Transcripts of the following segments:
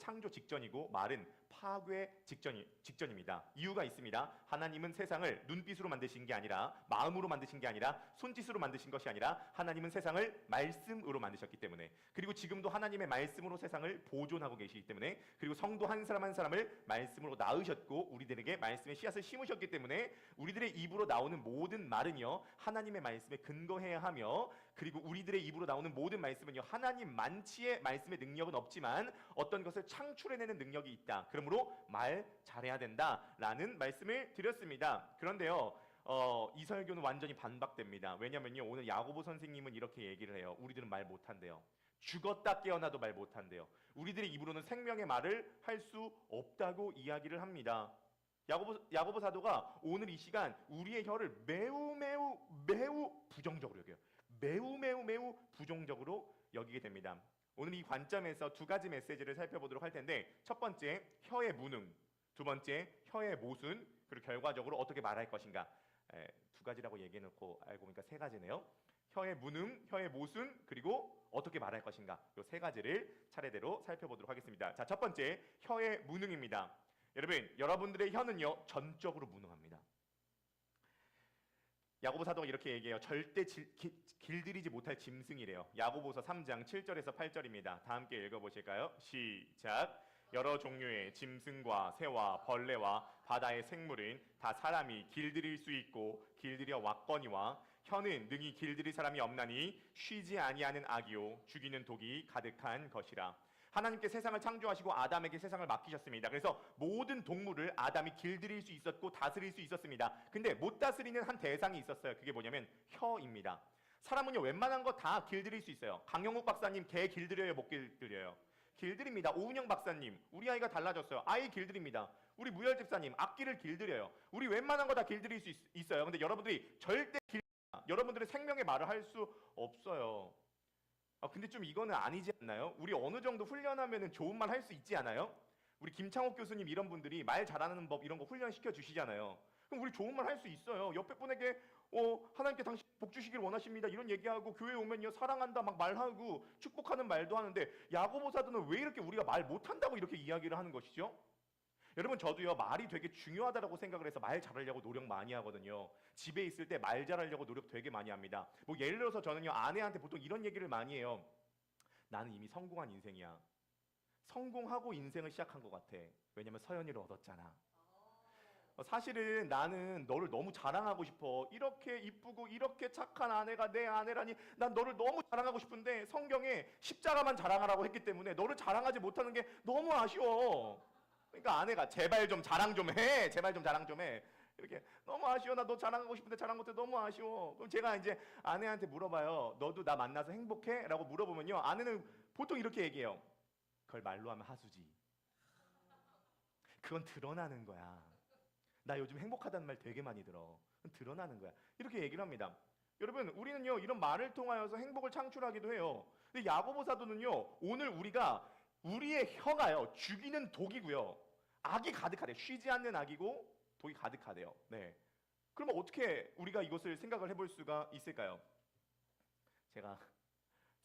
창조 직전이고 말은 파괴 직전입니다. 이유가 있습니다. 하나님은 세상을 눈빛으로 만드신 게 아니라, 마음으로 만드신 게 아니라, 손짓으로 만드신 것이 아니라 하나님은 세상을 말씀으로 만드셨기 때문에, 그리고 지금도 하나님의 말씀으로 세상을 보존하고 계시기 때문에, 그리고 성도 한 사람 한 사람을 말씀으로 낳으셨고 우리들에게 말씀의 씨앗을 심으셨기 때문에 우리들의 입으로 나오는 모든 말은요 하나님의 말씀에 근거해야 하며, 그리고 우리들의 입으로 나오는 모든 말씀은요 하나님 만치의 말씀의 능력은 없지만 어떤 것을 창출해내는 능력이 있다. 그러므로 말 잘해야 된다라는 말씀을 드렸습니다. 그런데요 이 설교는 완전히 반박됩니다. 왜냐면요 오늘 야고보 선생님은 이렇게 얘기를 해요. 우리들은 말 못한대요. 죽었다 깨어나도 말 못한대요. 우리들의 입으로는 생명의 말을 할 수 없다고 이야기를 합니다. 야고보 사도가 오늘 이 시간 우리의 혀를 매우 부정적으로 여겨요. 매우 부정적으로 여기게 됩니다. 오늘 이 관점에서 두 가지 메시지를 살펴보도록 할 텐데, 첫 번째 혀의 무능, 두 번째 혀의 모순, 그리고 결과적으로 어떻게 말할 것인가. 두 가지라고 얘기해놓고 알고 보니까 세 가지네요. 혀의 무능, 혀의 모순, 그리고 어떻게 말할 것인가. 이 세 가지를 차례대로 살펴보도록 하겠습니다. 자, 첫 번째 혀의 무능입니다. 여러분들의 혀는요 전적으로 무능합니다. 야고보 사도가 이렇게 얘기해요. 절대 길들이지 못할 짐승이래요. 야고보서 3장 7절에서 8절입니다. 다 함께 읽어보실까요? 시작. 여러 종류의 짐승과 새와 벌레와 바다의 생물은 다 사람이 길들일 수 있고 길들여 왔거니와 혀는 능히 길들일 사람이 없나니 쉬지 아니하는 악이요 죽이는 독이 가득한 것이라. 하나님께 세상을 창조하시고 아담에게 세상을 맡기셨습니다. 그래서 모든 동물을 아담이 길들일 수 있었고 다스릴 수 있었습니다. 근데 못 다스리는 한 대상이 있었어요. 그게 뭐냐면 혀입니다. 사람은요 웬만한 거 다 길들일 수 있어요. 강영욱 박사님 개 길들여요, 못 길들여요? 길들입니다. 오은영 박사님 우리 아이가 달라졌어요. 아이 길들입니다. 우리 무열 집사님 악기를 길들여요. 우리 웬만한 거 다 길들일 수 있어요. 근데 여러분들이 절대 여러분들의 생명의 말을 할 수 없어요. 근데 좀 이거는 아니지 않나요? 우리 어느 정도 훈련하면 좋은 말 할 수 있지 않아요? 우리 김창옥 교수님 이런 분들이 말 잘하는 법 이런 거 훈련시켜 주시잖아요. 그럼 우리 좋은 말 할 수 있어요. 옆에 분에게 하나님께 당신 복 주시길 원하십니다 이런 얘기하고, 교회 오면요 사랑한다 막 말하고 축복하는 말도 하는데, 야고보 사도는 왜 이렇게 우리가 말 못한다고 이렇게 이야기를 하는 것이죠? 여러분 저도요 말이 되게 중요하다고 생각을 해서 말 잘하려고 노력 많이 하거든요. 집에 있을 때 말 잘하려고 노력 되게 많이 합니다. 뭐 예를 들어서 저는요 아내한테 보통 이런 얘기를 많이 해요. 나는 이미 성공한 인생이야. 성공하고 인생을 시작한 것 같아. 왜냐면 서연이를 얻었잖아. 사실은 나는 너를 너무 자랑하고 싶어. 이렇게 이쁘고 이렇게 착한 아내가 내 아내라니 난 너를 너무 자랑하고 싶은데 성경에 십자가만 자랑하라고 했기 때문에 너를 자랑하지 못하는 게 너무 아쉬워. 그러니까 아내가 제발 좀 자랑 좀 해. 제발 좀 자랑 좀 해. 이렇게 너무 아쉬워. 나 너 자랑하고 싶은데 자랑 못해. 너무 아쉬워. 그럼 제가 이제 아내한테 물어봐요. 너도 나 만나서 행복해? 라고 물어보면요 아내는 보통 이렇게 얘기해요. 그걸 말로 하면 하수지. 그건 드러나는 거야. 나 요즘 행복하다는 말 되게 많이 들어. 그건 드러나는 거야. 이렇게 얘기를 합니다. 여러분 우리는요 이런 말을 통하여서 행복을 창출하기도 해요. 근데 야고보 사도는요 오늘 우리의 혀가요 죽이는 독이고요 악이 가득하대요. 쉬지 않는 악이고 독이 가득하대요. 네. 그러면 어떻게 우리가 이것을 생각을 해볼 수가 있을까요? 제가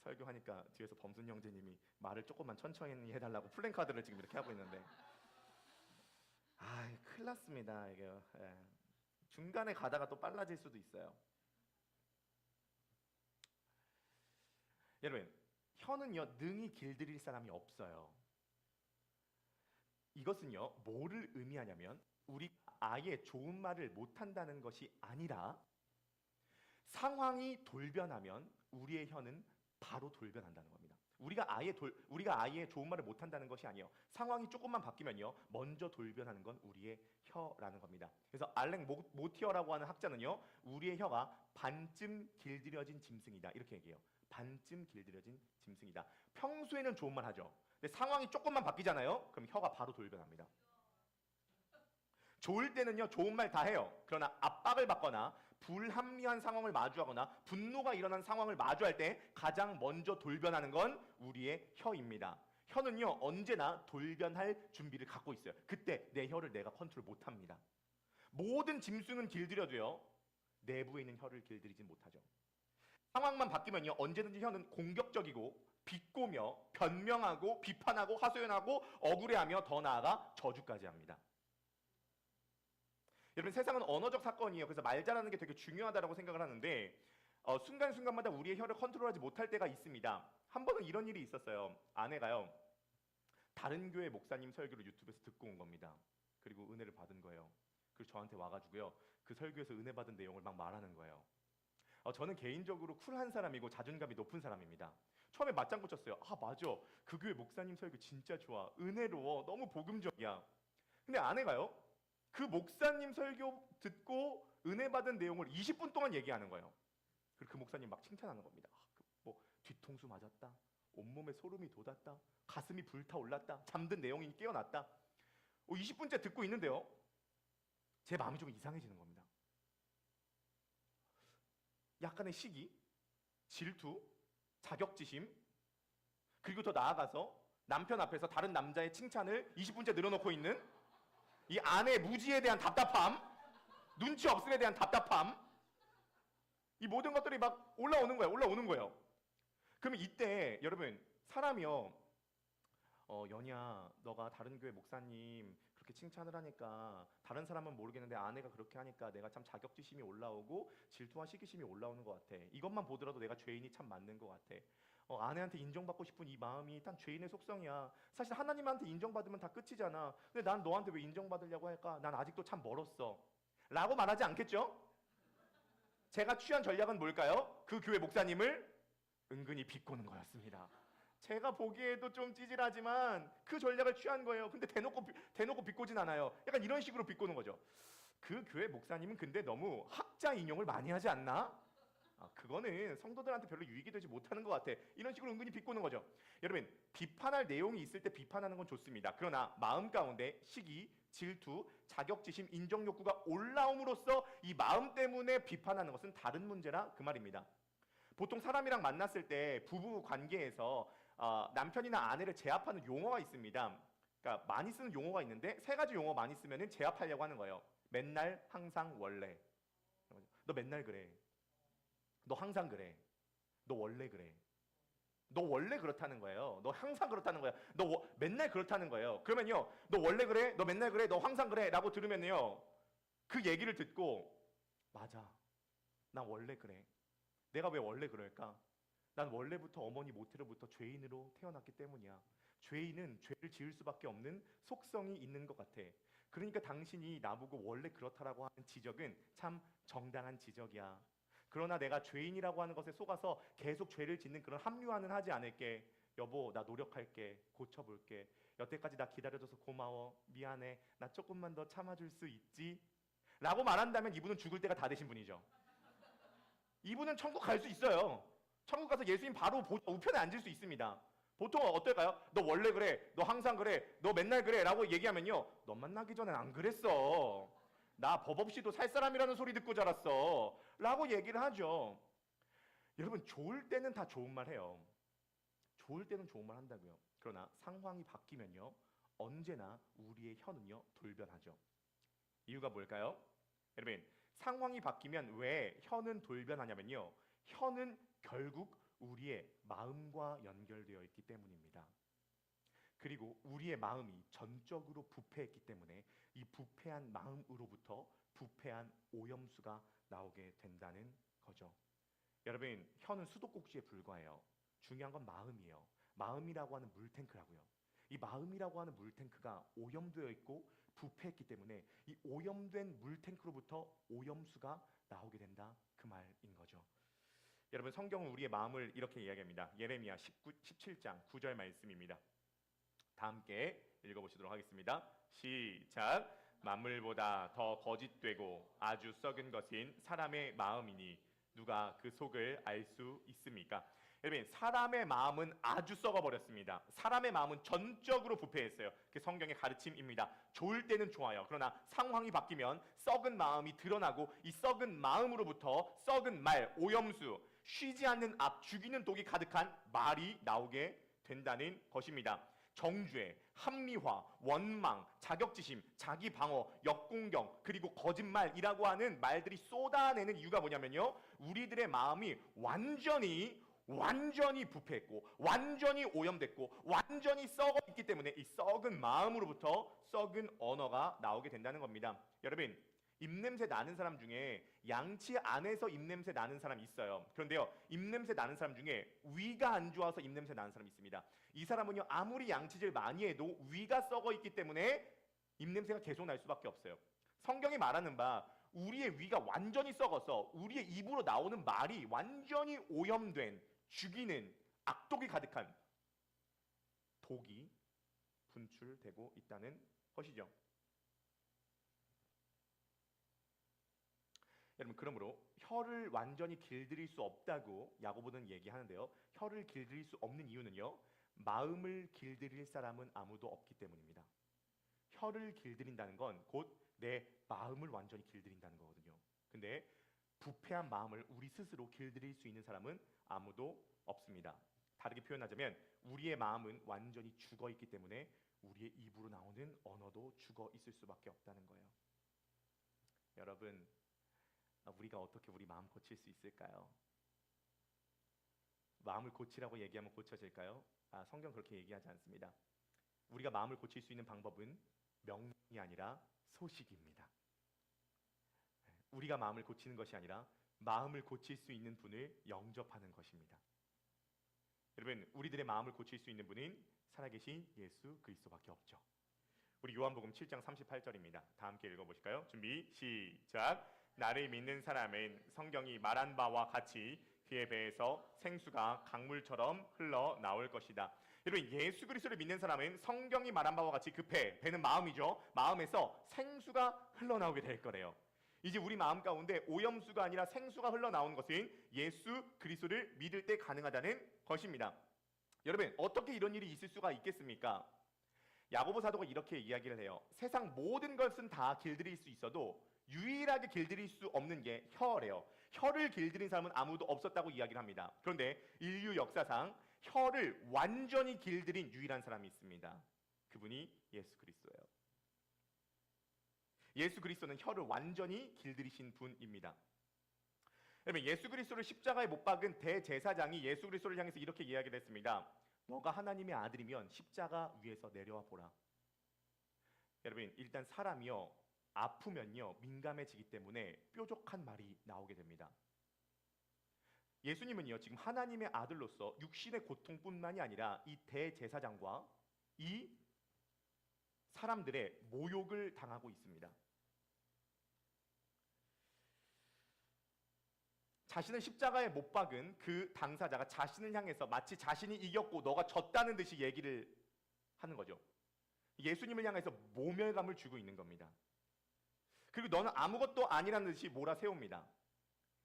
설교하니까 뒤에서 범순 형제님이 말을 조금만 천천히 해달라고 플랜카드를 지금 이렇게 하고 있는데, 큰일 났습니다. 이게 중간에 가다가 또 빨라질 수도 있어요. 여러분 혀는요 능히 길들일 사람이 없어요. 이것은요 뭐를 의미하냐면 우리 아예 좋은 말을 못한다는 것이 아니라 상황이 돌변하면 우리의 혀는 바로 돌변한다는 겁니다. 우리가 아예 좋은 말을 못한다는 것이 아니에요. 상황이 조금만 바뀌면요 먼저 돌변하는 건 우리의 혀라는 겁니다. 그래서 알렉 모티어라고 하는 학자는요 우리의 혀가 반쯤 길들여진 짐승이다 이렇게 얘기해요. 반쯤 길들여진 짐승이다. 평소에는 좋은 말 하죠. 근데 상황이 조금만 바뀌잖아요. 그럼 혀가 바로 돌변합니다. 좋을 때는요 좋은 말 다 해요. 그러나 압박을 받거나 불합리한 상황을 마주하거나 분노가 일어난 상황을 마주할 때 가장 먼저 돌변하는 건 우리의 혀입니다. 혀는요 언제나 돌변할 준비를 갖고 있어요. 그때 내 혀를 내가 컨트롤 못합니다. 모든 짐승은 길들여도요 내부에 있는 혀를 길들이지 못하죠. 상황만 바뀌면요 언제든지 혀는 공격적이고 비꼬며 변명하고 비판하고 하소연하고 억울해하며 더 나아가 저주까지 합니다. 여러분, 세상은 언어적 사건이에요. 그래서 말 잘하는 게 되게 중요하다고 생각을 하는데 순간순간마다 우리의 혀를 컨트롤하지 못할 때가 있습니다. 한 번은 이런 일이 있었어요. 아내가요, 다른 교회 목사님 설교를 유튜브에서 듣고 온 겁니다. 그리고 은혜를 받은 거예요. 그리고 저한테 와가지고요, 그 설교에서 은혜 받은 내용을 막 말하는 거예요. 저는 개인적으로 쿨한 사람이고 자존감이 높은 사람입니다. 처음에 맞장구 쳤어요. 아, 맞아, 그 교회 목사님 설교 진짜 좋아, 은혜로워, 너무 복음적이야. 근데 아내가요, 그 목사님 설교 듣고 은혜 받은 내용을 20분 동안 얘기하는 거예요. 그리고 그 목사님 막 칭찬하는 겁니다. 뭐 뒤통수 맞았다, 온몸에 소름이 돋았다, 가슴이 불타올랐다, 잠든 내용이 깨어났다. 20분째 듣고 있는데요, 제 마음이 좀 이상해지는 겁니다. 약간의 시기, 질투, 자격지심, 그리고 더 나아가서 남편 앞에서 다른 남자의 칭찬을 20분째 늘어놓고 있는 이 아내의 무지에 대한 답답함, 눈치 없음에 대한 답답함, 이 모든 것들이 막 올라오는 거예요. 그러면 이때 여러분, 사람이요, 연희야, 너가 다른 교회 목사님 그렇게 칭찬을 하니까 다른 사람은 모르겠는데 아내가 그렇게 하니까 내가 참 자격지심이 올라오고 질투와 시기심이 올라오는 것 같아. 이것만 보더라도 내가 죄인이 참 맞는 것 같아. 아내한테 인정받고 싶은 이 마음이 단 죄인의 속성이야. 사실 하나님한테 인정받으면 다 끝이잖아. 근데 난 너한테 왜 인정받으려고 할까? 난 아직도 참 멀었어. 라고 말하지 않겠죠? 제가 취한 전략은 뭘까요? 그 교회 목사님을 은근히 비꼬는 거였습니다. 제가 보기에도 좀 찌질하지만 그 전략을 취한 거예요. 근데 대놓고 비꼬진 않아요. 약간 이런 식으로 비꼬는 거죠. 그 교회 목사님은 근데 너무 학자 인용을 많이 하지 않나? 그거는 성도들한테 별로 유익이 되지 못하는 것 같아. 이런 식으로 은근히 비꼬는 거죠. 여러분, 비판할 내용이 있을 때 비판하는 건 좋습니다. 그러나 마음 가운데 시기, 질투, 자격지심, 인정욕구가 올라옴으로써 이 마음 때문에 비판하는 것은 다른 문제라 그 말입니다. 보통 사람이랑 만났을 때 부부 관계에서 남편이나 아내를 제압하는 용어가 있습니다. 그러니까 많이 쓰는 용어가 있는데 세 가지 용어 많이 쓰면은 제압하려고 하는 거예요. 맨날, 항상, 원래. 너 맨날 그래. 너 항상 그래. 너 원래 그래. 너 원래 그렇다는 거예요. 너 항상 그렇다는 거야. 너 맨날 그렇다는 거예요. 그러면요, 너 원래 그래, 너 맨날 그래, 너 항상 그래 라고 들으면요, 그 얘기를 듣고 맞아, 난 원래 그래. 내가 왜 원래 그럴까? 난 원래부터 어머니 모태로부터 죄인으로 태어났기 때문이야. 죄인은 죄를 지을 수밖에 없는 속성이 있는 것 같아. 그러니까 당신이 나보고 원래 그렇다라고 하는 지적은 참 정당한 지적이야. 그러나 내가 죄인이라고 하는 것에 속아서 계속 죄를 짓는 그런 합리화는 하지 않을게. 여보, 나 노력할게. 고쳐볼게. 여태까지 나 기다려줘서 고마워. 미안해. 나 조금만 더 참아줄 수 있지? 라고 말한다면 이분은 죽을 때가 다 되신 분이죠. 이분은 천국 갈 수 있어요. 천국 가서 예수님 바로 우편에 앉을 수 있습니다. 보통 어떨까요? 너 원래 그래, 너 항상 그래, 너 맨날 그래 라고 얘기하면요, 너 만나기 전엔 안 그랬어. 나 법 없이도 살 사람이라는 소리 듣고 자랐어 라고 얘기를 하죠. 여러분, 좋을 때는 다 좋은 말 해요. 좋을 때는 좋은 말 한다고요. 그러나 상황이 바뀌면요, 언제나 우리의 혀는요 돌변하죠. 이유가 뭘까요? 여러분, 상황이 바뀌면 왜 혀는 돌변하냐면요, 혀는 결국 우리의 마음과 연결되어 있기 때문입니다. 그리고 우리의 마음이 전적으로 부패했기 때문에 이 부패한 마음으로부터 부패한 오염수가 나오게 된다는 거죠. 여러분, 혀는 수도꼭지에 불과해요. 중요한 건 마음이에요. 마음이라고 하는 물탱크라고요. 이 마음이라고 하는 물탱크가 오염되어 있고 부패했기 때문에 이 오염된 물탱크로부터 오염수가 나오게 된다, 그 말인 거죠. 여러분, 성경은 우리의 마음을 이렇게 이야기합니다. 예레미야 17장 9절 말씀입니다. 다 함께 읽어보시도록 하겠습니다. 시작. 만물보다 더 거짓되고 아주 썩은 것인 사람의 마음이니 누가 그 속을 알 수 있습니까? 여러분, 사람의 마음은 아주 썩어버렸습니다. 사람의 마음은 전적으로 부패했어요. 그게 성경의 가르침입니다. 좋을 때는 좋아요. 그러나 상황이 바뀌면 썩은 마음이 드러나고 이 썩은 마음으로부터 썩은 말, 오염수, 쉬지 않는 앞, 죽이는 독이 가득한 말이 나오게 된다는 것입니다. 정죄, 합리화, 원망, 자격지심, 자기 방어, 역공경, 그리고 거짓말이라고 하는 말들이 쏟아내는 이유가 뭐냐면요, 우리들의 마음이 완전히 완전히 부패했고 완전히 오염됐고 완전히 썩어 있기 때문에 이 썩은 마음으로부터 썩은 언어가 나오게 된다는 겁니다. 여러분, 입냄새 나는 사람 중에 양치 안에서 입냄새 나는 사람 있어요. 그런데요, 입냄새 나는 사람 중에 위가 안 좋아서 입냄새 나는 사람 있습니다. 이 사람은요, 아무리 양치질 많이 해도 위가 썩어 있기 때문에 입냄새가 계속 날 수밖에 없어요. 성경이 말하는 바 우리의 위가 완전히 썩어서 우리의 입으로 나오는 말이 완전히 오염된 죽이는 악독이 가득한 독이 분출되고 있다는 것이죠. 여러분, 그러므로 혀를 완전히 길들일 수 없다고 야고보는 얘기하는데요. 혀를 길들일 수 없는 이유는요, 마음을 길들일 사람은 아무도 없기 때문입니다. 혀를 길들인다는 건 곧 내 마음을 완전히 길들인다는 거거든요. 근데 부패한 마음을 우리 스스로 길들일 수 있는 사람은 아무도 없습니다. 다르게 표현하자면 우리의 마음은 완전히 죽어 있기 때문에 우리의 입으로 나오는 언어도 죽어 있을 수밖에 없다는 거예요. 여러분, 우리가 어떻게 우리 마음 고칠 수 있을까요? 마음을 고치라고 얘기하면 고쳐질까요? 성경 그렇게 얘기하지 않습니다. 우리가 마음을 고칠 수 있는 방법은 명령이 아니라 소식입니다. 우리가 마음을 고치는 것이 아니라 마음을 고칠 수 있는 분을 영접하는 것입니다. 여러분, 우리들의 마음을 고칠 수 있는 분은 살아계신 예수 그리스도밖에 없죠. 우리 요한복음 7장 38절입니다. 다 함께 읽어보실까요? 준비, 시작. 나를 믿는 사람은 성경이 말한 바와 같이 그의 배에서 생수가 강물처럼 흘러나올 것이다. 여러분, 예수 그리스도를 믿는 사람은 성경이 말한 바와 같이 그 배는 마음이죠. 마음에서 생수가 흘러나오게 될 거래요. 이제 우리 마음 가운데 오염수가 아니라 생수가 흘러나오는 것은 예수 그리스도를 믿을 때 가능하다는 것입니다. 여러분, 어떻게 이런 일이 있을 수가 있겠습니까? 야고보 사도가 이렇게 이야기를 해요. 세상 모든 것은 다 길들일 수 있어도 유일하게 길들일 수 없는 게 혀래요. 혀를 길들인 사람은 아무도 없었다고 이야기를 합니다. 그런데 인류 역사상 혀를 완전히 길들인 유일한 사람이 있습니다. 그분이 예수 그리스도예요. 예수 그리스도는 혀를 완전히 길들이신 분입니다. 여러분, 예수 그리스도를 십자가에 못 박은 대제사장이 예수 그리스도를 향해서 이렇게 이야기를 했습니다. 너가 하나님의 아들이면 십자가 위에서 내려와 보라. 여러분, 일단 사람이요, 아프면요 민감해지기 때문에 뾰족한 말이 나오게 됩니다. 예수님은요 지금 하나님의 아들로서 육신의 고통뿐만이 아니라 이 대제사장과 이 사람들의 모욕을 당하고 있습니다. 자신을 십자가에 못 박은 그 당사자가 자신을 향해서 마치 자신이 이겼고 너가 졌다는 듯이 얘기를 하는 거죠. 예수님을 향해서 모멸감을 주고 있는 겁니다. 그리고 너는 아무것도 아니라는 듯이 몰아세웁니다.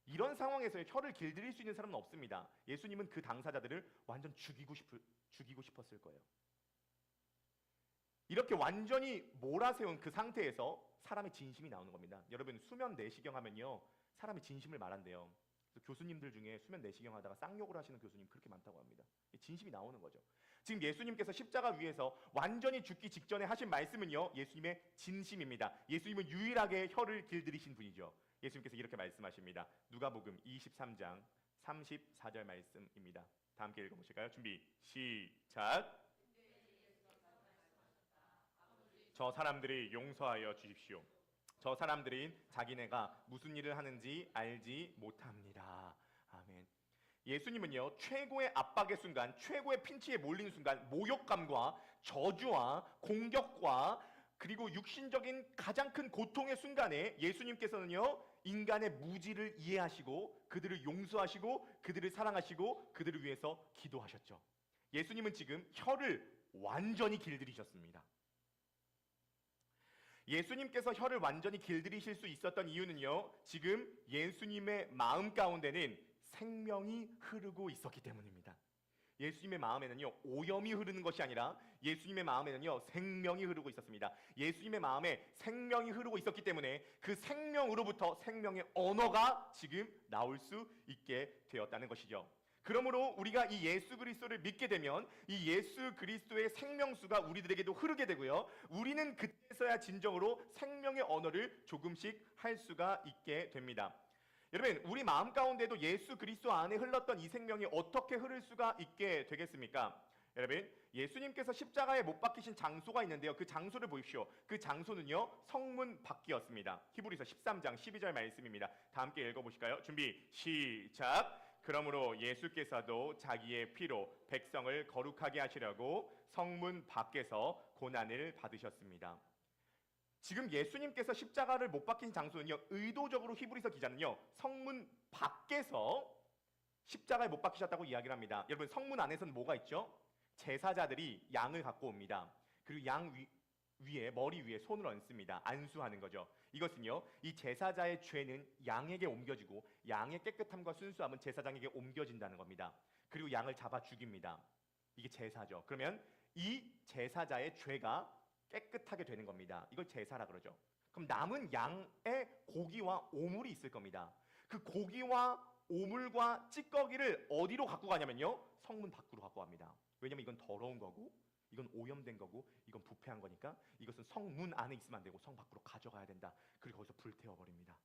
이런 상황에서 혀를 길들일 수 있는 사람은 없습니다. 예수님은 그 당사자들을 완전 죽이고 싶었을 거예요. 이렇게 완전히 몰아세운 그 상태에서 사람의 진심이 나오는 겁니다. 여러분, 수면 내시경 하면요 사람의 진심을 말한대요. 그래서 교수님들 중에 수면 내시경 하다가 쌍욕을 하시는 교수님 그렇게 많다고 합니다. 진심이 나오는 거죠. 지금 예수님께서 십자가 위에서 완전히 죽기 직전에 하신 말씀은요 예수님의 진심입니다. 예수님은 유일하게 혀를 길들이신 분이죠. 예수님께서 이렇게 말씀하십니다. 누가복음 23장 34절 말씀입니다. 다 함께 읽어보실까요? 준비, 시작. 저 사람들이 용서하여 주십시오. 저 사람들이 자기네가 무슨 일을 하는지 알지 못합니다. 아멘. 예수님은요 최고의 압박의 순간, 최고의 핀치에 몰린 순간, 모욕감과 저주와 공격과 그리고 육신적인 가장 큰 고통의 순간에 예수님께서는요 인간의 무지를 이해하시고 그들을 용서하시고 그들을 사랑하시고 그들을 위해서 기도하셨죠. 예수님은 지금 혀를 완전히 길들이셨습니다. 예수님께서 혀를 완전히 길들이실 수 있었던 이유는요 지금 예수님의 마음 가운데는 생명이 흐르고 있었기 때문입니다. 예수님의 마음에는요 오염이 흐르는 것이 아니라 예수님의 마음에는요 생명이 흐르고 있었습니다. 예수님의 마음에 생명이 흐르고 있었기 때문에 그 생명으로부터 생명의 언어가 지금 나올 수 있게 되었다는 것이죠. 그러므로 우리가 이 예수 그리스도를 믿게 되면 이 예수 그리스도의 생명수가 우리들에게도 흐르게 되고요. 우리는 그때서야 진정으로 생명의 언어를 조금씩 할 수가 있게 됩니다. 여러분, 우리 마음 가운데도 예수 그리스도 안에 흘렀던 이 생명이 어떻게 흐를 수가 있게 되겠습니까? 여러분, 예수님께서 십자가에 못 박히신 장소가 있는데요. 그 장소를 보십시오. 그 장소는요, 성문 밖이었습니다. 히브리서 13장 12절 말씀입니다. 다 함께 읽어보실까요? 준비, 시작! 그러므로 예수께서도 자기의 피로 백성을 거룩하게 하시려고 성문 밖에서 고난을 받으셨습니다. 지금 예수님께서 십자가를 못 박힌 장소는요, 의도적으로 히브리서 기자는요, 성문 밖에서 십자가에 못 박히셨다고 이야기를 합니다. 여러분, 성문 안에서는 뭐가 있죠? 제사자들이 양을 갖고 옵니다. 그리고 양 위에, 머리 위에 손을 얹습니다. 안수하는 거죠. 이것은요, 이 제사자의 죄는 양에게 옮겨지고 양의 깨끗함과 순수함은 제사장에게 옮겨진다는 겁니다. 그리고 양을 잡아 죽입니다. 이게 제사죠. 그러면 이 제사자의 죄가 깨끗하게 되는 겁니다. 이걸 제사라 그러죠. 그럼 남은 양의 고기와 오물이 있을 겁니다. 그 고기와 오물과 찌꺼기를 어디로 갖고 가냐면요, 성문 밖으로 갖고 갑니다. 왜냐면 이건 더러운 거고, 이건 오염된 거고, 이건 부패한 거니까 이것은 성문 안에 있으면 안 되고 성 밖으로 가져가야 된다. 그리고 거기서 불태워버립니다.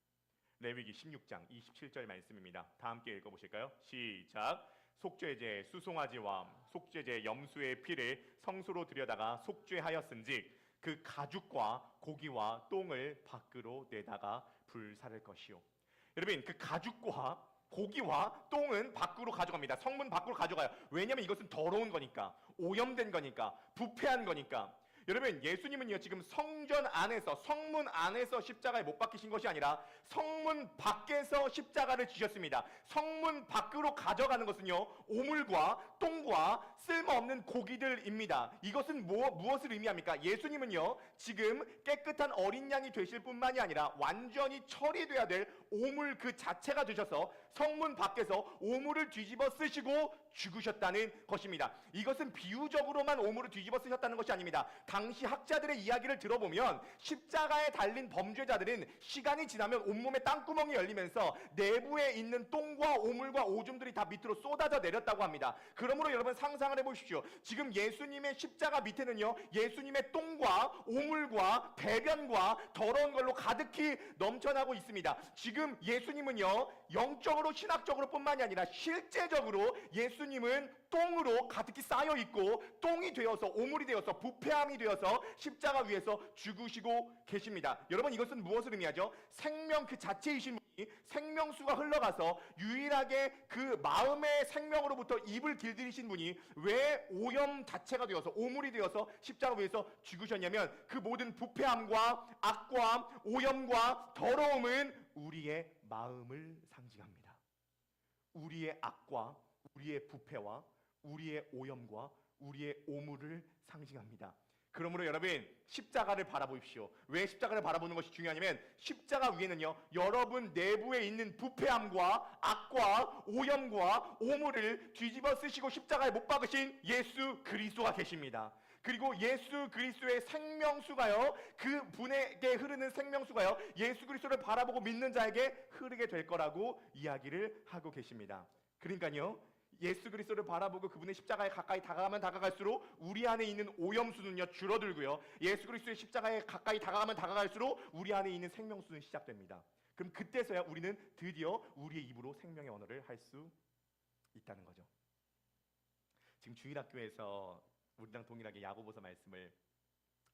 레위기 16장 27절 말씀입니다. 다 함께 읽어보실까요? 시작! 속죄제 수송아지와 속죄제 염소의 피를 성소로 들여다가 속죄하였은즉 그 가죽과 고기와 똥을 밖으로 내다가 불사를 것이요. 여러분, 그 가죽과 고기와 똥은 밖으로 가져갑니다. 성문 밖으로 가져가요. 왜냐하면 이것은 더러운 거니까, 오염된 거니까, 부패한 거니까. 여러분, 예수님은요, 지금 성전 안에서, 성문 안에서 십자가에 못 박히신 것이 아니라 성문 밖에서 십자가를 지셨습니다. 성문 밖으로 가져가는 것은요, 오물과 똥과 쓸모없는 고기들입니다. 이것은 무엇을 의미합니까? 예수님은요, 지금 깨끗한 어린 양이 되실 뿐만이 아니라 완전히 처리돼야 될 오물 그 자체가 되셔서 성문 밖에서 오물을 뒤집어 쓰시고 죽으셨다는 것입니다. 이것은 비유적으로만 오물을 뒤집어 쓰셨다는 것이 아닙니다. 당시 학자들의 이야기를 들어보면 십자가에 달린 범죄자들은 시간이 지나면 온몸에 땅구멍이 열리면서 내부에 있는 똥과 오물과 오줌들이 다 밑으로 쏟아져 내렸다고 합니다. 그러므로 여러분 상상을 해보십시오. 지금 예수님의 십자가 밑에는요, 예수님의 똥과 오물과 배변과 더러운 걸로 가득히 넘쳐나고 있습니다. 지금 예수님은요, 영적으로 신학적으로 뿐만이 아니라 실제적으로 예수님은 똥으로 가득히 쌓여 있고 똥이 되어서, 오물이 되어서, 부패함이 되어서 십자가 위에서 죽으시고 계십니다. 여러분, 이것은 무엇을 의미하죠? 생명 그 자체이신 분이, 생명수가 흘러가서 유일하게 그 마음의 생명으로부터 입을 길들이신 분이 왜 오염 자체가 되어서, 오물이 되어서 십자가 위에서 죽으셨냐면, 그 모든 부패함과 악과 오염과 더러움은 우리의 마음을 상징합니다. 우리의 악과 우리의 부패와 우리의 오염과 우리의 오물을 상징합니다. 그러므로 여러분, 십자가를 바라보십시오. 왜 십자가를 바라보는 것이 중요하냐면, 십자가 위에는요, 여러분 내부에 있는 부패함과 악과 오염과 오물을 뒤집어 쓰시고 십자가에 못 박으신 예수 그리스도가 계십니다. 그리고 예수 그리스도의 생명수가요, 그 분에게 흐르는 생명수가요, 예수 그리스도를 바라보고 믿는 자에게 흐르게 될 거라고 이야기를 하고 계십니다. 그러니까요, 예수 그리스도를 바라보고 그분의 십자가에 가까이 다가가면 다가갈수록 우리 안에 있는 오염수는요, 줄어들고요, 예수 그리스도의 십자가에 가까이 다가가면 다가갈수록 우리 안에 있는 생명수는 시작됩니다. 그럼 그때서야 우리는 드디어 우리의 입으로 생명의 언어를 할 수 있다는 거죠. 지금 주일학교에서 우리랑 동일하게 야고보서 말씀을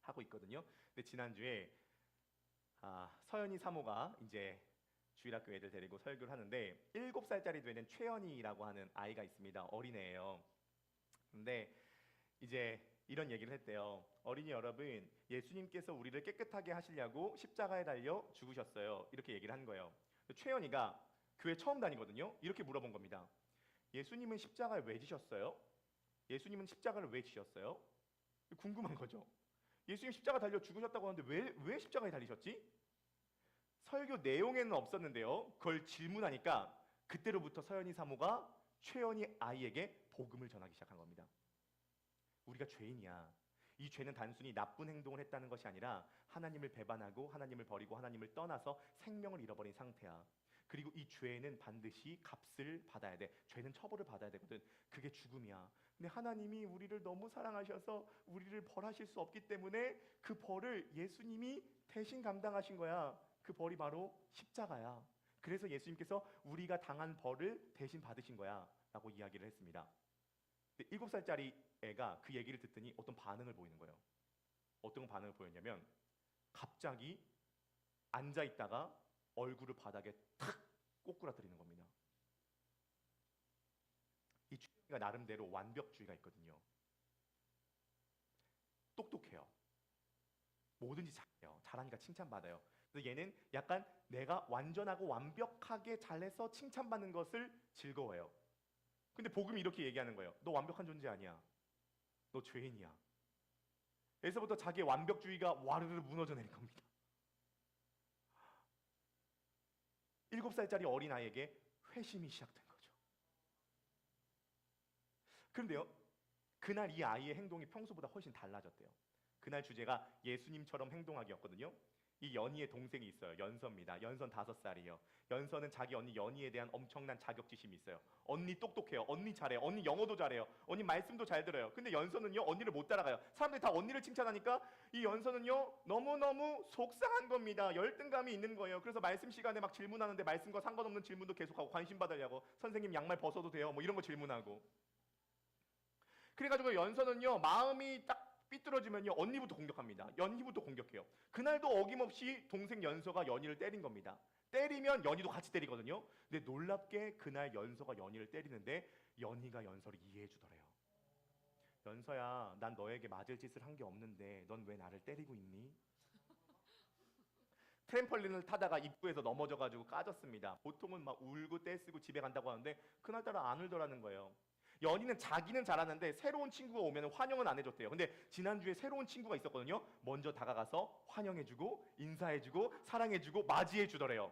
하고 있거든요. 근데 지난주에 서연이 사모가 이제 주일학교 애들 데리고 설교를 하는데, 7살짜리 되는 최연이라고 하는 아이가 있습니다. 어린애예요. 근데 이제 이런 얘기를 했대요. 어린이 여러분, 예수님께서 우리를 깨끗하게 하시려고 십자가에 달려 죽으셨어요. 이렇게 얘기를 한 거예요. 최연이가 교회 처음 다니거든요. 이렇게 물어본 겁니다. 예수님은 십자가에 왜 지셨어요? 예수님은 십자가를 왜 지셨어요? 궁금한 거죠. 예수님 십자가 달려 죽으셨다고 하는데 왜 십자가에 달리셨지? 설교 내용에는 없었는데요, 그걸 질문하니까 그때로부터 서연이 사모가 최연이 아이에게 복음을 전하기 시작한 겁니다. 우리가 죄인이야. 이 죄는 단순히 나쁜 행동을 했다는 것이 아니라 하나님을 배반하고 하나님을 버리고 하나님을 떠나서 생명을 잃어버린 상태야. 그리고 이 죄는 반드시 값을 받아야 돼. 죄는 처벌을 받아야 되거든. 그게 죽음이야. 근데 하나님이 우리를 너무 사랑하셔서 우리를 벌하실 수 없기 때문에 그 벌을 예수님이 대신 감당하신 거야. 그 벌이 바로 십자가야. 그래서 예수님께서 우리가 당한 벌을 대신 받으신 거야 라고 이야기를 했습니다. 7살짜리 애가 그 얘기를 듣더니 어떤 반응을 보이는 거예요. 어떤 반응을 보였냐면 갑자기 앉아있다가 얼굴을 바닥에 탁 꼬꾸라뜨리는 겁니다. 이 주가 나름대로 완벽주의가 있거든요. 똑똑해요. 뭐든지 잘해요. 잘하니까 칭찬받아요. 그래서 얘는 약간 내가 완전하고 완벽하게 잘해서 칭찬받는 것을 즐거워해요. 근데 복음이 이렇게 얘기하는 거예요. 너 완벽한 존재 아니야. 너 죄인이야. 에서부터 자기의 완벽주의가 와르르 무너져 내린 겁니다. 7살짜리 어린아이에게 회심이 시작된 거죠. 그런데요, 그날 이 아이의 행동이 평소보다 훨씬 달라졌대요. 그날 주제가 예수님처럼 행동하기였거든요. 이 연희의 동생이 있어요. 연서입니다. 연서는 5살이에요. 연서는 자기 언니 연희에 대한 엄청난 자격지심이 있어요. 언니 똑똑해요. 언니 잘해요. 언니 영어도 잘해요. 언니 말씀도 잘 들어요. 근데 연서는요, 언니를 못 따라가요. 사람들이 다 언니를 칭찬하니까 이 연서는요, 너무너무 속상한 겁니다. 열등감이 있는 거예요. 그래서 말씀 시간에 막 질문하는데 말씀과 상관없는 질문도 계속하고, 관심 받으려고 선생님 양말 벗어도 돼요? 뭐 이런 거 질문하고. 그래가지고 연서는요, 마음이 딱 삐뚤어지면요, 언니부터 공격합니다. 연희부터 공격해요. 그날도 어김없이 동생 연서가 연희를 때린 겁니다. 때리면 연희도 같이 때리거든요. 근데 놀랍게 그날 연서가 연희를 때리는데 연희가 연서를 이해해 주더래요. 연서야, 난 너에게 맞을 짓을 한 게 없는데 넌 왜 나를 때리고 있니? 트램펄린을 타다가 입구에서 넘어져가지고 까졌습니다. 보통은 막 울고 떼쓰고 집에 간다고 하는데 그날따라 안 울더라는 거예요. 연희는 자기는 잘하는데 새로운 친구가 오면 환영은 안 해줬대요. 근데 지난주에 새로운 친구가 있었거든요. 먼저 다가가서 환영해주고 인사해주고 사랑해주고 맞이해주더래요.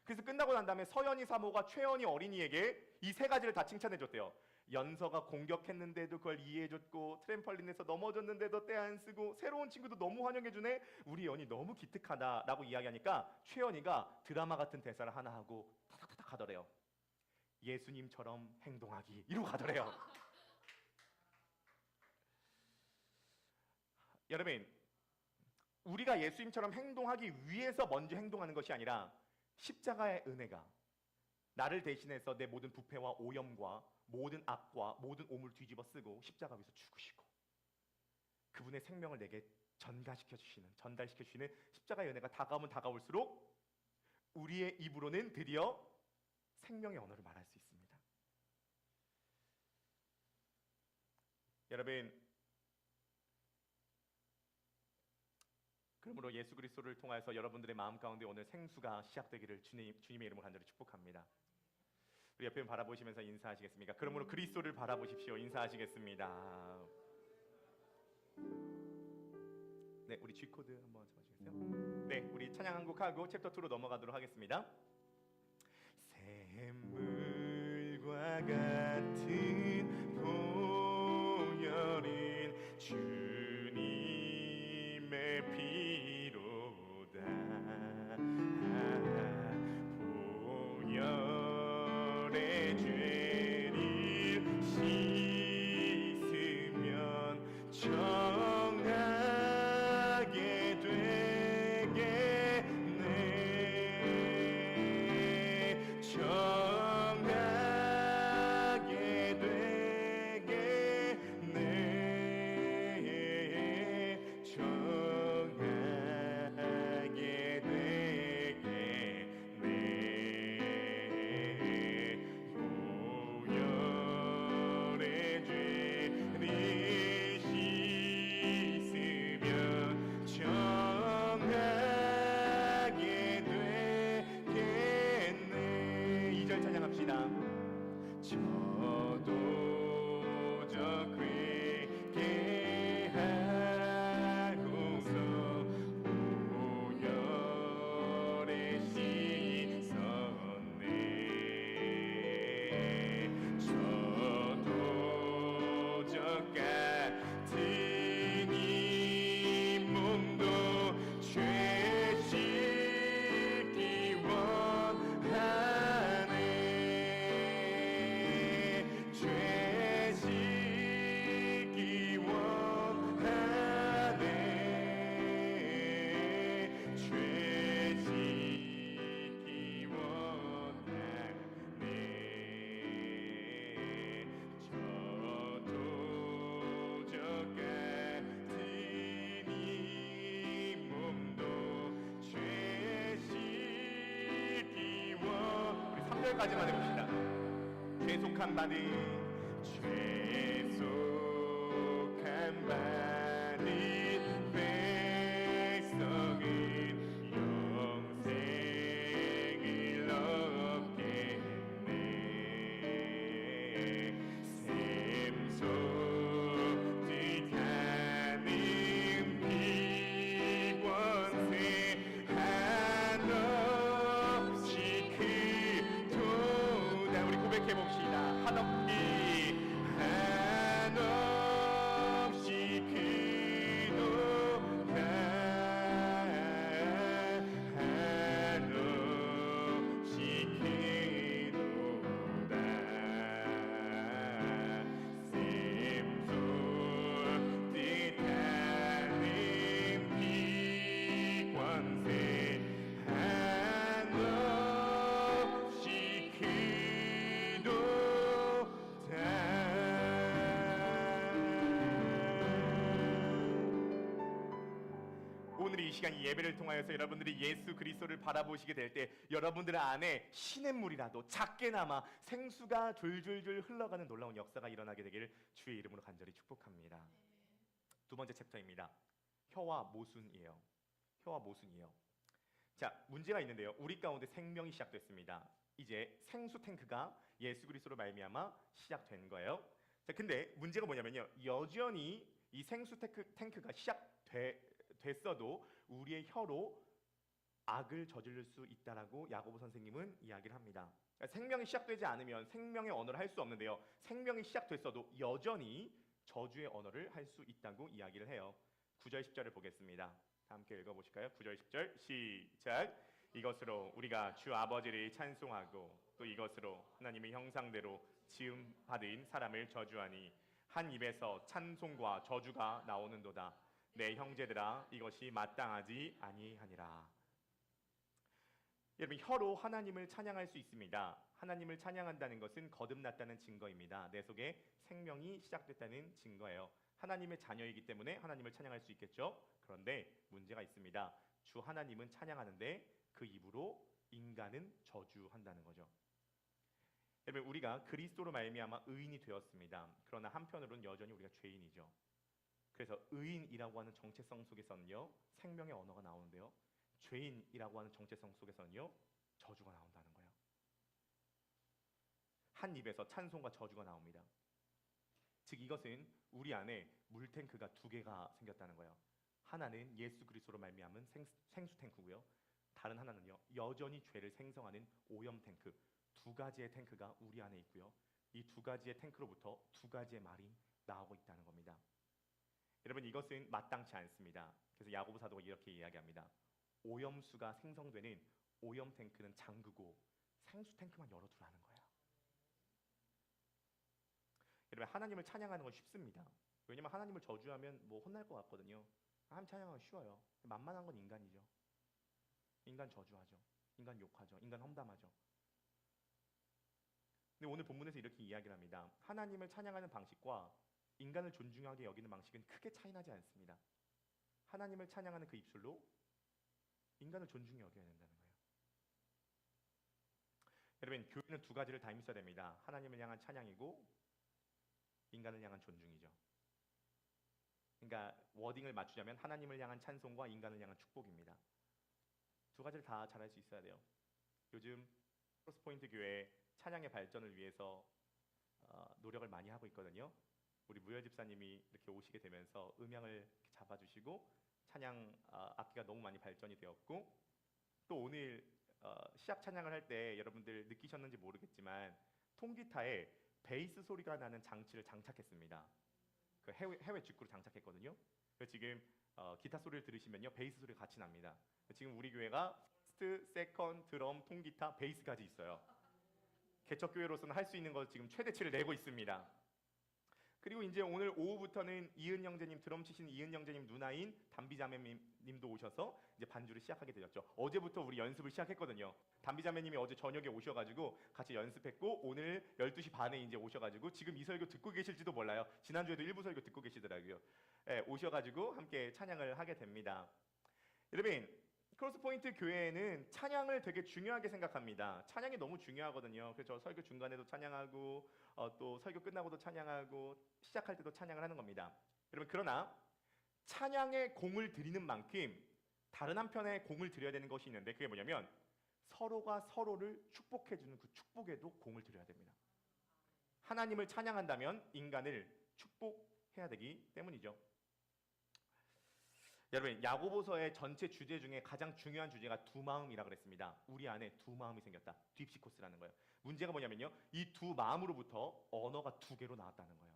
그래서 끝나고 난 다음에 서연이 사모가 최연이 어린이에게 이 3가지를 다 칭찬해줬대요. 연서가 공격했는데도 그걸 이해해줬고, 트램펄린에서 넘어졌는데도 떼 안 쓰고, 새로운 친구도 너무 환영해주네. 우리 연희 너무 기특하다 라고 이야기하니까 최연이가 드라마 같은 대사를 하나 하고 타닥타닥 하더래요. 예수님처럼 행동하기, 이러고 가더래요. 여러분, 우리가 예수님처럼 행동하기 위해서 먼저 행동하는 것이 아니라 십자가의 은혜가 나를 대신해서 내 모든 부패와 오염과 모든 악과 모든 오물 뒤집어 쓰고 십자가 위에서 죽으시고 그분의 생명을 내게 전달시켜 주시는 십자가의 은혜가 다가오면 다가올수록 우리의 입으로는 드디어 생명의 언어를 말할 수 있습니다. 여러분, 그러므로 예수 그리스도를 통하여서 여러분들의 마음 가운데 오늘 생수가 시작되기를 주님의 이름으로 간절히 축복합니다. 우리 옆에 바라보시면서 인사하시겠습니까? 그러므로 그리스도를 바라보십시오. 인사하시겠습니다. 네, 우리 G코드 한번 잡아주겠어요? 네, 우리 찬양 한 곡 하고 챕터 2로 넘어가도록 하겠습니다. 샘물과 같은 보혈인 주님의 피로다. 보혈의 죄를 씻으면 정하게 되겠네. 정하게 되겠네. 정하게 되겠네. 보혈의 죄를 10절까지만 해봅시다. 죄속한 받은 죄속한 받은 백성은 영생을 얻겠네. 샘솟듯 가는 비권세 한없이 크도다. 우리 고백해봅시다. 한없이 크도다. 한없이 크도다. 샘솟듯 하는 비권세 한없이 크도다. 오늘 이 시간 예배를 통하여서 여러분들이 예수 그리스도를 바라보시게 될 때 여러분들 안에 시냇물이라도 작게나마 생수가 줄줄줄 흘러가는 놀라운 역사가 일어나게 되기를 주의 이름으로 간절히 축복합니다. 두 번째 챕터입니다. 혀와 모순이에요. 혀와 모순이에요. 자, 문제가 있는데요. 우리 가운데 생명이 시작됐습니다. 이제 생수 탱크가 예수 그리스도로 말미암아 시작된 거예요. 자, 근데 문제가 뭐냐면요. 여전히 이 생수 탱크가 시작됐어도 우리의 혀로 악을 저지를 수 있다라고 야고보 선생님은 이야기를 합니다. 그러니까 생명이 시작되지 않으면 생명의 언어를 할 수 없는데요. 생명이 시작됐어도 여전히 저주의 언어를 할 수 있다고 이야기를 해요. 9절 10절을 보겠습니다. 다 함께 읽어보실까요? 9절 10절 시작. 이것으로 우리가 주 아버지를 찬송하고 또 이것으로 하나님의 형상대로 지음 받은 사람을 저주하니 한 입에서 찬송과 저주가 나오는도다. 내 형제들아 이것이 마땅하지 아니하니라. 여러분, 혀로 하나님을 찬양할 수 있습니다. 하나님을 찬양한다는 것은 거듭났다는 증거입니다. 내 속에 생명이 시작됐다는 증거예요. 하나님의 자녀이기 때문에 하나님을 찬양할 수 있겠죠. 그런데 문제가 있습니다. 주 하나님은 찬양하는데 그 입으로 인간은 저주한다는 거죠. 여러분, 우리가 그리스도로 말미암아 의인이 되었습니다. 그러나 한편으로는 여전히 우리가 죄인이죠. 그래서 의인이라고 하는 정체성 속에서는요, 생명의 언어가 나오는데요, 죄인이라고 하는 정체성 속에서는요, 저주가 나온다는 거예요. 한 입에서 찬송과 저주가 나옵니다. 즉 이것은 우리 안에 물탱크가 두 개가 생겼다는 거예요. 하나는 예수 그리스도로 말미암은 생수 탱크고요. 다른 하나는요, 여전히 죄를 생성하는 오염 탱크. 두 가지의 탱크가 우리 안에 있고요. 이 두 가지의 탱크로부터 두 가지의 말이 나오고 있다는 겁니다. 여러분, 이것은 마땅치 않습니다. 그래서 야고보 사도가 이렇게 이야기합니다. 오염수가 생성되는 오염 탱크는 잠그고 생수 탱크만 열어두라는 거예요. 여러분, 하나님을 찬양하는 건 쉽습니다. 왜냐면 하나님을 저주하면 뭐 혼날 것 같거든요. 하나님 찬양하면 쉬워요. 만만한 건 인간이죠. 인간 저주하죠. 인간 욕하죠. 인간 험담하죠. 근데 오늘 본문에서 이렇게 이야기를 합니다. 하나님을 찬양하는 방식과 인간을 존중하게 여기는 방식은 크게 차이나지 않습니다. 하나님을 찬양하는 그 입술로 인간을 존중히 여겨야 된다는 거예요. 여러분, 교회는 두 가지를 다 힘써야 됩니다. 하나님을 향한 찬양이고 인간을 향한 존중이죠. 그러니까 워딩을 맞추자면 하나님을 향한 찬송과 인간을 향한 축복입니다. 두 가지를 다 잘할 수 있어야 돼요. 요즘 크로스포인트 교회 찬양의 발전을 위해서 노력을 많이 하고 있거든요. 우리 무열 집사님이 이렇게 오시게 되면서 음향을 잡아주시고 찬양 악기가 너무 많이 발전이 되었고, 또 오늘 시합 찬양을 할 때 여러분들 느끼셨는지 모르겠지만 통기타에 베이스 소리가 나는 장치를 장착했습니다. 그 해외 직구로 장착했거든요. 그래서 지금 기타 소리를 들으시면요, 베이스 소리가 같이 납니다. 지금 우리 교회가 퍼스트, 세컨, 드럼, 통기타, 베이스까지 있어요. 개척교회로서는 할 수 있는 것 지금 최대치를 내고 있습니다. 그리고 이제 오늘 오후부터는 이은 형제님, 드럼 치시는 이은 형제님 누나인 담비자매님도 오셔서 이제 반주를 시작하게 되었죠. 어제부터 우리 연습을 시작했거든요. 담비자매님이 어제 저녁에 오셔가지고 같이 연습했고, 오늘 12시 반에 이제 오셔가지고 지금 이 설교 듣고 계실지도 몰라요. 지난주에도 일부 설교 듣고 계시더라고요. 네, 오셔가지고 함께 찬양을 하게 됩니다. 여러분, 크로스포인트 교회에는 찬양을 되게 중요하게 생각합니다. 찬양이 너무 중요하거든요. 그래서 설교 중간에도 찬양하고 또 설교 끝나고도 찬양하고 시작할 때도 찬양을 하는 겁니다. 여러분, 그러나 찬양에 공을 들이는 만큼 다른 한편에 공을 들여야 되는 것이 있는데, 그게 뭐냐면 서로가 서로를 축복해주는 그 축복에도 공을 들여야 됩니다. 하나님을 찬양한다면 인간을 축복해야 되기 때문이죠. 여러분, 야고보서의 전체 주제 중에 가장 중요한 주제가 두 마음이라 그랬습니다. 우리 안에 두 마음이 생겼다. 딥시코스라는 거예요. 문제가 뭐냐면요, 이 두 마음으로부터 언어가 두 개로 나왔다는 거예요.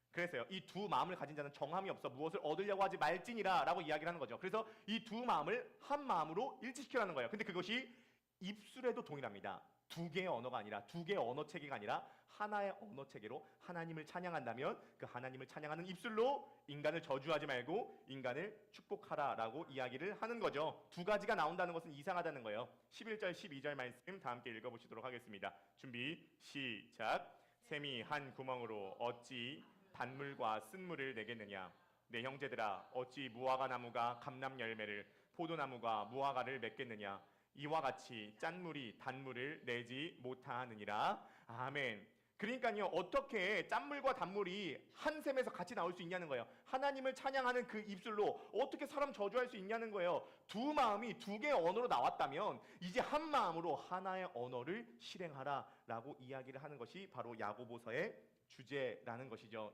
그래서요, 이 두 마음을 가진 자는 정함이 없어 무엇을 얻으려고 하지 말지니라 라고 이야기를 하는 거죠. 그래서 이 두 마음을 한 마음으로 일치시키라는 거예요. 근데 그것이 입술에도 동일합니다. 두 개의 언어가 아니라, 두 개의 언어 체계가 아니라 하나의 언어 체계로 하나님을 찬양한다면 그 하나님을 찬양하는 입술로 인간을 저주하지 말고 인간을 축복하라라고 이야기를 하는 거죠. 두 가지가 나온다는 것은 이상하다는 거예요. 11절 12절 말씀 다 함께 읽어보시도록 하겠습니다. 준비 시작. 샘이 한 구멍으로 어찌 단물과 쓴물을 내겠느냐. 내 형제들아, 어찌 무화과 나무가 감람 열매를, 포도나무가 무화과를 맺겠느냐. 이와 같이 짠물이 단물을 내지 못하느니라. 아멘. 그러니까요, 어떻게 짠물과 단물이 한 샘에서 같이 나올 수 있냐는 거예요. 하나님을 찬양하는 그 입술로 어떻게 사람 저주할 수 있냐는 거예요. 두 마음이 두 개의 언어로 나왔다면 이제 한 마음으로 하나의 언어를 실행하라라고 이야기를 하는 것이 바로 야고보서의 주제라는 것이죠.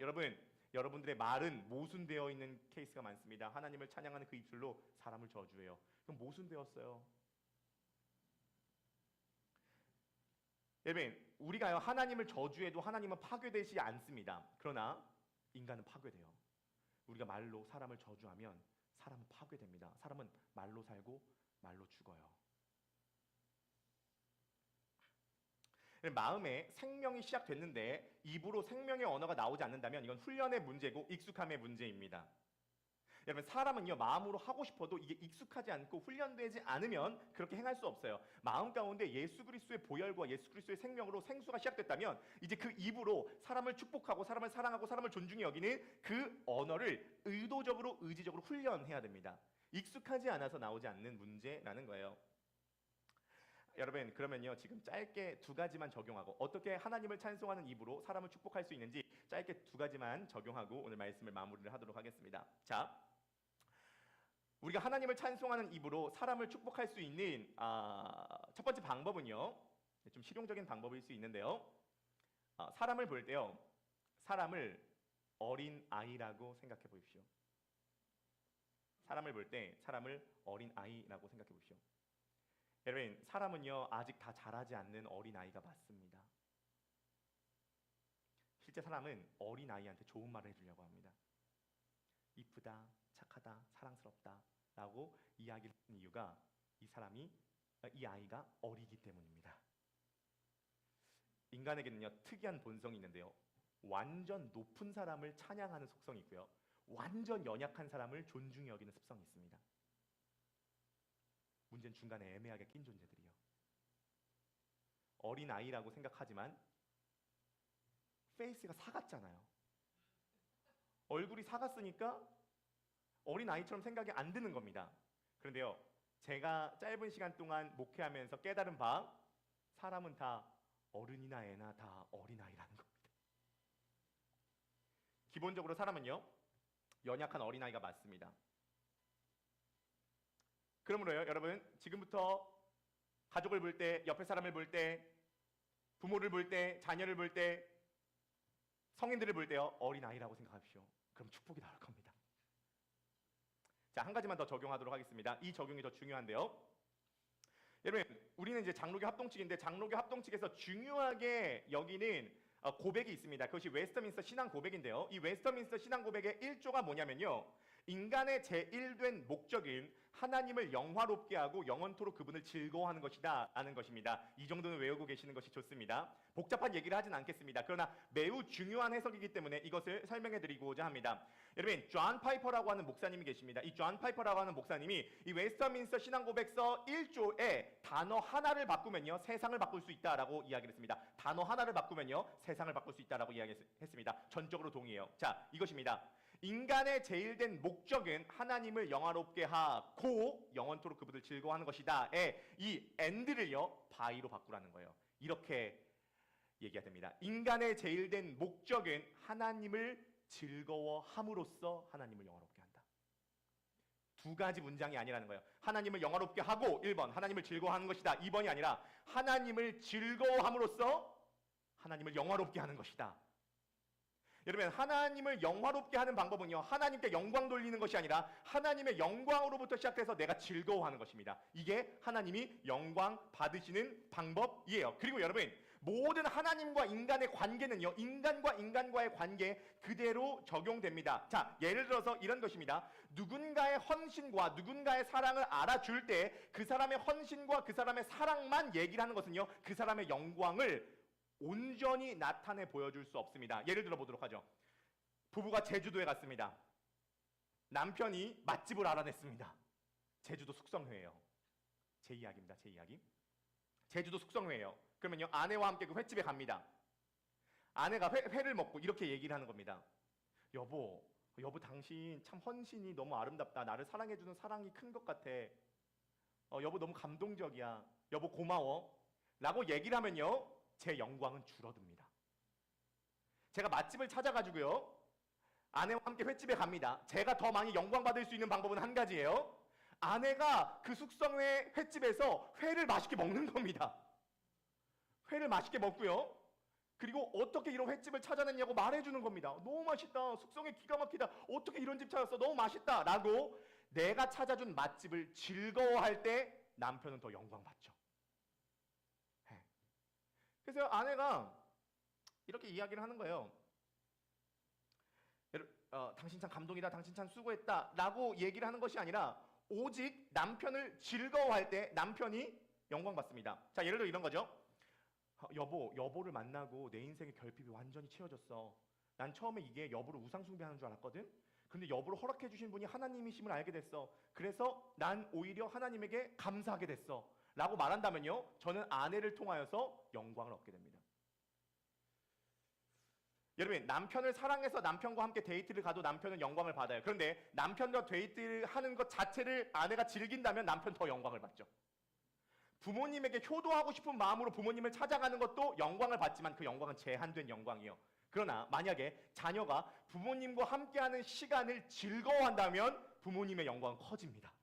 여러분들의 말은 모순되어 있는 케이스가 많습니다. 하나님을 찬양하는 그 입술로 사람을 저주해요. 그럼 모순되었어요. 여러분, 우리가요, 하나님을 저주해도 하나님은 파괴되지 않습니다. 그러나 인간은 파괴돼요. 우리가 말로 사람을 저주하면 사람은 파괴됩니다. 사람은 말로 살고 말로 죽어요. 마음에 생명이 시작됐는데 입으로 생명의 언어가 나오지 않는다면 이건 훈련의 문제고 익숙함의 문제입니다. 여러분, 사람은요, 마음으로 하고 싶어도 이게 익숙하지 않고 훈련되지 않으면 그렇게 행할 수 없어요. 마음 가운데 예수 그리스도의 보혈과 예수 그리스도의 생명으로 생수가 시작됐다면 이제 그 입으로 사람을 축복하고 사람을 사랑하고 사람을 존중히 여기는 그 언어를 의도적으로 의지적으로 훈련해야 됩니다. 익숙하지 않아서 나오지 않는 문제라는 거예요. 여러분, 그러면요, 지금 짧게 두 가지만 적용하고 어떻게 하나님을 찬송하는 입으로 사람을 축복할 수 있는지 짧게 두 가지만 적용하고 오늘 말씀을 마무리를 하도록 하겠습니다. 자, 우리가 하나님을 찬송하는 입으로 사람을 축복할 수 있는 첫 번째 방법은요, 좀 실용적인 방법일 수 있는데요, 사람을 볼 때요, 사람을 어린 아이라고 생각해 보십시오. 사람을 볼 때 사람을 어린 아이라고 생각해 보십시오. 여러분, 사람은요, 아직 다 자라지 않는 어린 아이가 맞습니다. 실제 사람은 어린 아이한테 좋은 말을 해주려고 합니다. 이쁘다, 착하다, 사랑스럽다 라고 이야기를 하는 이유가 이 아이가 어리기 때문입니다. 인간에게는요, 특이한 본성이 있는데요, 완전 높은 사람을 찬양하는 속성이 있고요, 완전 연약한 사람을 존중히 여기는 습성이 있습니다. 문제는 중간에 애매하게 낀 존재들이요. 어린 아이라고 생각하지만 페이스가 사갔잖아요. 얼굴이 사갔으니까 어린 아이처럼 생각이 안 드는 겁니다. 그런데요, 제가 짧은 시간 동안 목회하면서 깨달은 바, 사람은 다 어른이나 애나 다 어린아이라는 겁니다. 기본적으로 사람은요, 연약한 어린아이가 맞습니다. 그러므로요, 여러분, 지금부터 가족을 볼 때, 옆에 사람을 볼 때, 부모를 볼 때, 자녀를 볼 때, 성인들을 볼 때요, 어린아이라고 생각하십시오. 그럼 축복이 나올 겁니다. 자, 한 가지만 더 적용하도록 하겠습니다. 이 적용이 더 중요한데요, 여러분, 우리는 이제 장로교 합동측인데 장로교 합동측에서 중요하게 여기는 고백이 있습니다. 그것이 웨스터민스터 신앙 고백인데요, 이 웨스터민스터 신앙 고백의 1조가 뭐냐면요, 인간의 제1된 목적인 하나님을 영화롭게 하고 영원토록 그분을 즐거워하는 것이다 라는 것입니다. 이 정도는 외우고 계시는 것이 좋습니다. 복잡한 얘기를 하진 않겠습니다. 그러나 매우 중요한 해석이기 때문에 이것을 설명해 드리고자 합니다. 여러분, 존 파이퍼라고 하는 목사님이 계십니다. 이 존 파이퍼라고 하는 목사님이 이 웨스터민스터 신앙고백서 1조에 단어 하나를 바꾸면요, 세상을 바꿀 수 있다라고 이야기를 했습니다. 단어 하나를 바꾸면요, 세상을 바꿀 수 있다라고 이야기했습니다. 전적으로 동의해요. 자, 이것입니다. 인간의 제일된 목적은 하나님을 영화롭게 하고 영원토록 그분을 즐거워하는 것이다의 이 and를요 by로 바꾸라는 거예요. 이렇게 얘기가 됩니다. 인간의 제일된 목적은 하나님을 즐거워함으로써 하나님을 영화롭게 한다. 두 가지 문장이 아니라는 거예요. 하나님을 영화롭게 하고 1번 하나님을 즐거워하는 것이다. 2번이 아니라 하나님을 즐거워함으로써 하나님을 영화롭게 하는 것이다. 여러분, 하나님을 영화롭게 하는 방법은요, 하나님께 영광 돌리는 것이 아니라 하나님의 영광으로부터 시작해서 내가 즐거워하는 것입니다. 이게 하나님이 영광 받으시는 방법이에요. 그리고 여러분, 모든 하나님과 인간의 관계는요, 인간과 인간과의 관계 그대로 적용됩니다. 자, 예를 들어서 이런 것입니다. 누군가의 헌신과 누군가의 사랑을 알아줄 때 그 사람의 헌신과 그 사람의 사랑만 얘기를 하는 것은요, 그 사람의 영광을 온전히 나타내 보여줄 수 없습니다. 예를 들어 보도록 하죠. 부부가 제주도에 갔습니다. 남편이 맛집을 알아냈습니다. 제주도 숙성회예요. 제 이야기입니다. 제 이야기. 제주도 숙성회예요. 그러면요, 아내와 함께 그 횟집에 갑니다. 아내가 회를 먹고 이렇게 얘기를 하는 겁니다. 여보 당신 참 헌신이 너무 아름답다. 나를 사랑해주는 사랑이 큰 것 같아. 여보 너무 감동적이야. 여보 고마워. 라고 얘기를 하면요, 제 영광은 줄어듭니다. 제가 맛집을 찾아가지고요, 아내와 함께 횟집에 갑니다. 제가 더 많이 영광 받을 수 있는 방법은 한 가지예요. 아내가 그 숙성회 횟집에서 회를 맛있게 먹는 겁니다. 회를 맛있게 먹고요, 그리고 어떻게 이런 횟집을 찾아냈냐고 말해주는 겁니다. 너무 맛있다. 숙성회 기가 막히다. 어떻게 이런 집 찾았어? 너무 맛있다. 라고 내가 찾아준 맛집을 즐거워할 때 남편은 더 영광 받죠. 그래서 아내가 이렇게 이야기를 하는 거예요. 당신 참 감동이다. 당신 참 수고했다. 라고 얘기를 하는 것이 아니라 오직 남편을 즐거워할 때 남편이 영광 받습니다. 자, 예를 들어 이런 거죠. 여보를 만나고 내 인생의 결핍이 완전히 채워졌어. 난 처음에 이게 여보를 우상숭배하는 줄 알았거든. 근데 여보를 허락해 주신 분이 하나님이심을 알게 됐어. 그래서 난 오히려 하나님에게 감사하게 됐어. 라고 말한다면요, 저는 아내를 통하여서 영광을 얻게 됩니다. 여러분, 남편을 사랑해서 남편과 함께 데이트를 가도 남편은 영광을 받아요. 그런데 남편과 데이트를 하는 것 자체를 아내가 즐긴다면 남편 더 영광을 받죠. 부모님에게 효도하고 싶은 마음으로 부모님을 찾아가는 것도 영광을 받지만 그 영광은 제한된 영광이에요. 그러나 만약에 자녀가 부모님과 함께하는 시간을 즐거워한다면 부모님의 영광은 커집니다.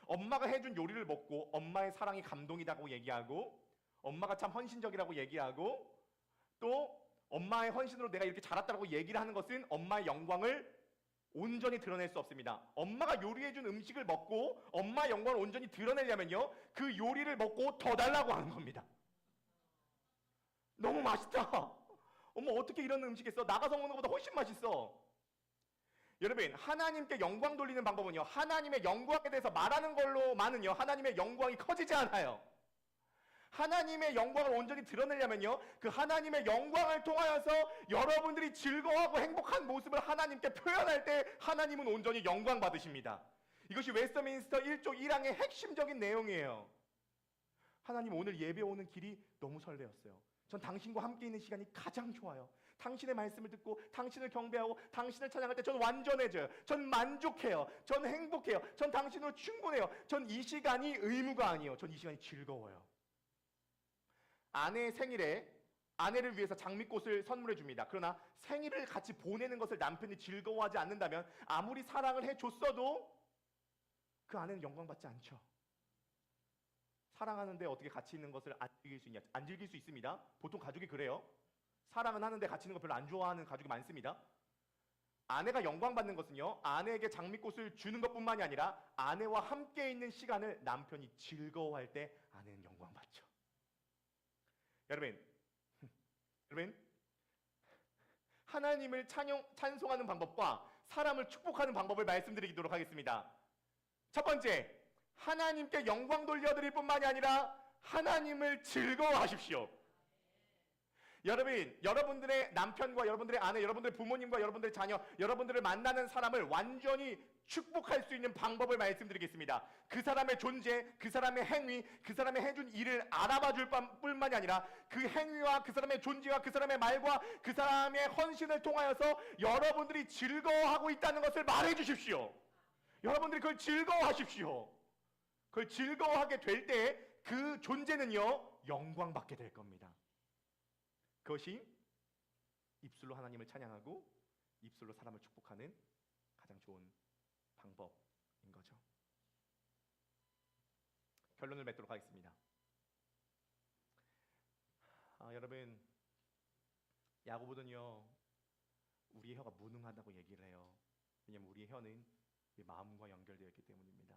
엄마가 해준 요리를 먹고 엄마의 사랑이 감동이라고 얘기하고 엄마가 참 헌신적이라고 얘기하고 또 엄마의 헌신으로 내가 이렇게 자랐다고 얘기를 하는 것은 엄마의 영광을 온전히 드러낼 수 없습니다. 엄마가 요리해준 음식을 먹고 엄마의 영광을 온전히 드러내려면요, 그 요리를 먹고 더 달라고 하는 겁니다. 너무 맛있다. 어머 어떻게 이런 음식 했어? 나가서 먹는 것보다 훨씬 맛있어. 여러분, 하나님께 영광 돌리는 방법은요, 하나님의 영광에 대해서 말하는 걸로만은요 하나님의 영광이 커지지 않아요. 하나님의 영광을 온전히 드러내려면요, 그 하나님의 영광을 통하여서 여러분들이 즐거워하고 행복한 모습을 하나님께 표현할 때 하나님은 온전히 영광 받으십니다. 이것이 웨스트민스터 1조 1항의 핵심적인 내용이에요. 하나님, 오늘 예배 오는 길이 너무 설레었어요. 전 당신과 함께 있는 시간이 가장 좋아요. 당신의 말씀을 듣고 당신을 경배하고 당신을 찬양할 때 전 완전해져요. 전 만족해요. 전 행복해요. 전 당신으로 충분해요. 전 이 시간이 의무가 아니에요. 전 이 시간이 즐거워요. 아내의 생일에 아내를 위해서 장미꽃을 선물해 줍니다. 그러나 생일을 같이 보내는 것을 남편이 즐거워하지 않는다면 아무리 사랑을 해줬어도 그 아내는 영광받지 않죠. 사랑하는데 어떻게 같이 있는 것을 안 즐길 수 있냐? 안 즐길 수 있습니다. 보통 가족이 그래요. 사랑은 하는데 같이 있는 거 별로 안 좋아하는 가족이 많습니다. 아내가 영광받는 것은요, 아내에게 장미꽃을 주는 것뿐만이 아니라 아내와 함께 있는 시간을 남편이 즐거워할 때 아내는 영광받죠. 여러분, 하나님을 찬송하는 방법과 사람을 축복하는 방법을 말씀드리도록 하겠습니다. 첫 번째, 하나님께 영광 돌려드릴 뿐만이 아니라 하나님을 즐거워하십시오. 여러분, 여러분들의 남편과 여러분들의 아내, 여러분들의 부모님과 여러분들의 자녀, 여러분들을 만나는 사람을 완전히 축복할 수 있는 방법을 말씀드리겠습니다. 그 사람의 존재, 그 사람의 행위, 그 사람의 해준 일을 알아봐 줄 뿐만이 아니라 그 행위와 그 사람의 존재와 그 사람의 말과 그 사람의 헌신을 통하여서 여러분들이 즐거워하고 있다는 것을 말해 주십시오. 여러분들이 그걸 즐거워하십시오. 그걸 즐거워하게 될 때 그 존재는요, 영광받게 될 겁니다. 그것이 입술로 하나님을 찬양하고 입술로 사람을 축복하는 가장 좋은 방법인 거죠. 결론을 맺도록 하겠습니다. 여러분, 야고보는요, 우리의 혀가 무능하다고 얘기를 해요. 왜냐하면 우리의 혀는 이 마음과 연결되어 있기 때문입니다.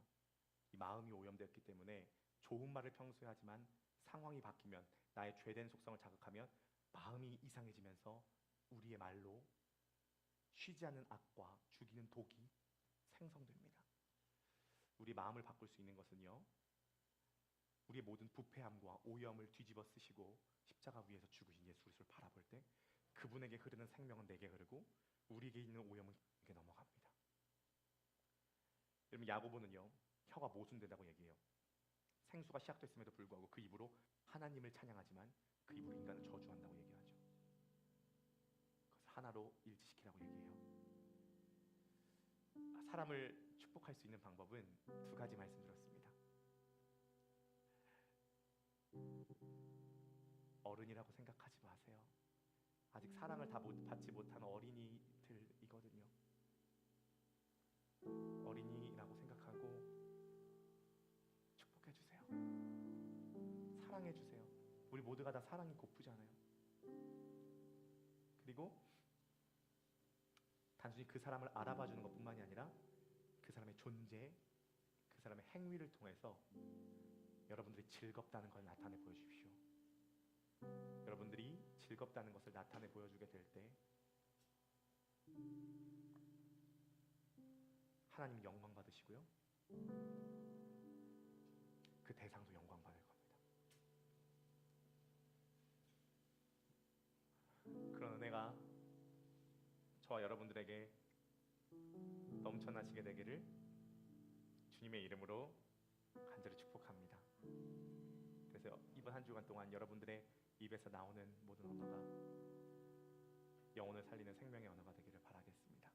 이 마음이 오염되었기 때문에 좋은 말을 평소에 하지만 상황이 바뀌면, 나의 죄된 속성을 자극하면 마음이 이상해지면서 우리의 말로 쉬지 않는 악과 죽이는 독이 생성됩니다. 우리 마음을 바꿀 수 있는 것은요, 우리의 모든 부패함과 오염을 뒤집어 쓰시고 십자가 위에서 죽으신 예수 그리스도를 바라볼 때 그분에게 흐르는 생명은 내게 흐르고 우리에게 있는 오염은 그에게 넘어갑니다. 여러분, 야고보는요, 혀가 모순된다고 얘기해요. 생수가 시작됐음에도 불구하고 그 입으로 하나님을 찬양하지만 그 입으로 인간을 저주한다고 얘기하죠. 그것을 하나로 일치시키라고 얘기해요. 사람을 축복할 수 있는 방법은 두 가지 말씀드렸습니다. 어른이라고 생각하지 마세요. 아직 사랑을 다 받지 못한 어린이들이거든요. 어린이라고 생각하고 축복해주세요. 사랑해주세요. 우리 모두가 다 사랑이 고프잖아요. 그리고 단순히 그 사람을 알아봐주는 것뿐만이 아니라 그 사람의 존재, 그 사람의 행위를 통해서 여러분들이 즐겁다는 걸 나타내 보여주십시오. 여러분들이 즐겁다는 것을 나타내 보여주게 될 때 하나님 영광 받으시고요, 그 대상도 영광 받을 겁니다. 그런 은혜가 저와 여러분들에게 넘쳐나시게 되기를 주님의 이름으로 간절히 축복합니다. 그래서 이번 한 주간 동안 여러분들의 입에서 나오는 모든 언어가 영혼을 살리는 생명의 언어가 되기를 바라겠습니다.